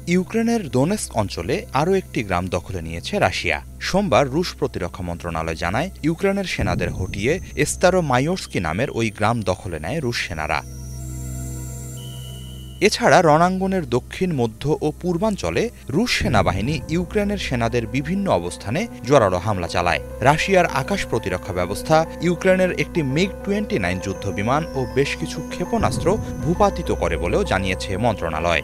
ইউক্রেনের দোনেস্ক অঞ্চলে আরও একটি গ্রাম দখলে নিয়েছে রাশিয়া। সোমবার রুশ প্রতিরক্ষা মন্ত্রণালয় জানায়, ইউক্রেনের সেনাদের হটিয়ে স্তারোমাইয়র্স্কি নামের ওই গ্রাম দখলে নেয় রুশ সেনারা। এছাড়া রণাঙ্গনের দক্ষিণ, মধ্য ও পূর্বাঞ্চলে রুশ সেনাবাহিনী ইউক্রেনের সেনাদের বিভিন্ন অবস্থানে জোরালো হামলা চালায়। রাশিয়ার আকাশ প্রতিরক্ষা ব্যবস্থা ইউক্রেনের একটি মিগ-29 যুদ্ধবিমান ও বেশ কিছু ক্ষেপণাস্ত্র ভূপাতিত করে বলেও জানিয়েছে মন্ত্রণালয়।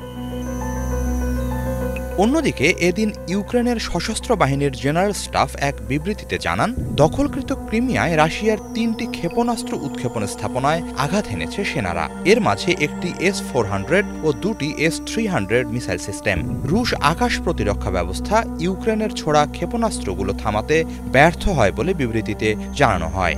অন্যদিকে এদিন ইউক্রেনের সশস্ত্র বাহিনীর জেনারেল স্টাফ এক বিবৃতিতে জানান, দখলকৃত ক্রিমিয়ায় রাশিয়ার ৩টি ক্ষেপণাস্ত্র উৎক্ষেপণ স্থাপনায় আঘাত এনেছে সেনারা। এর মাঝে একটি S-400 ও ২টি S-300 মিসাইল সিস্টেম। রুশ আকাশ প্রতিরক্ষা ব্যবস্থা ইউক্রেনের ছোড়া ক্ষেপণাস্ত্রগুলো থামাতে ব্যর্থ হয় বলে বিবৃতিতে জানানো হয়।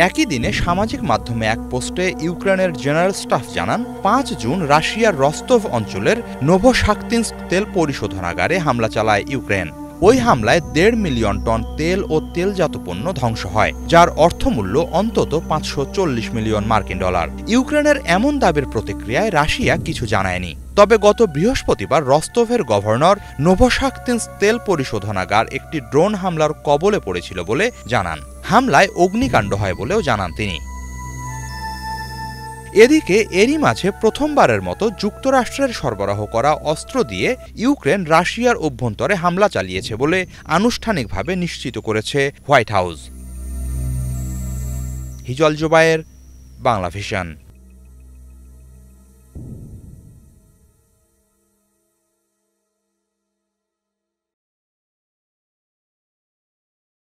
একই দিনে সামাজিক মাধ্যমে এক পোস্টে ইউক্রেনের জেনারেল স্টাফ জানান, ৫ জুন রাশিয়ার রস্তভ অঞ্চলের নোভোশাখতিনস্ক তেল পরিশোধনাগারে হামলা চালায় ইউক্রেন। ওই হামলায় ১.৫ মিলিয়ন টন তেল ও তেলজাত পণ্য ধ্বংস হয়, যার অর্থমূল্য অন্তত $৫৪০ মিলিয়ন। ইউক্রেনের এমন দাবির প্রতিক্রিয়ায় রাশিয়া কিছু জানায়নি। তবে গত বৃহস্পতিবার রস্তভের গভর্নর নোভোশাখতিনস্ক তেল পরিশোধনাগার একটি ড্রোন হামলার কবলে পড়েছিল বলে জানান। হামলায় অগ্নিকাণ্ড হয় বলেও জানান তিনি। এদিকে এরই মাঝে প্রথমবারের মতো যুক্তরাষ্ট্রের সরবরাহ করা অস্ত্র দিয়ে ইউক্রেন রাশিয়ার অভ্যন্তরে হামলা চালিয়েছে বলে আনুষ্ঠানিকভাবে নিশ্চিত করেছে White House. Hijal Zobayer, Bangla vision.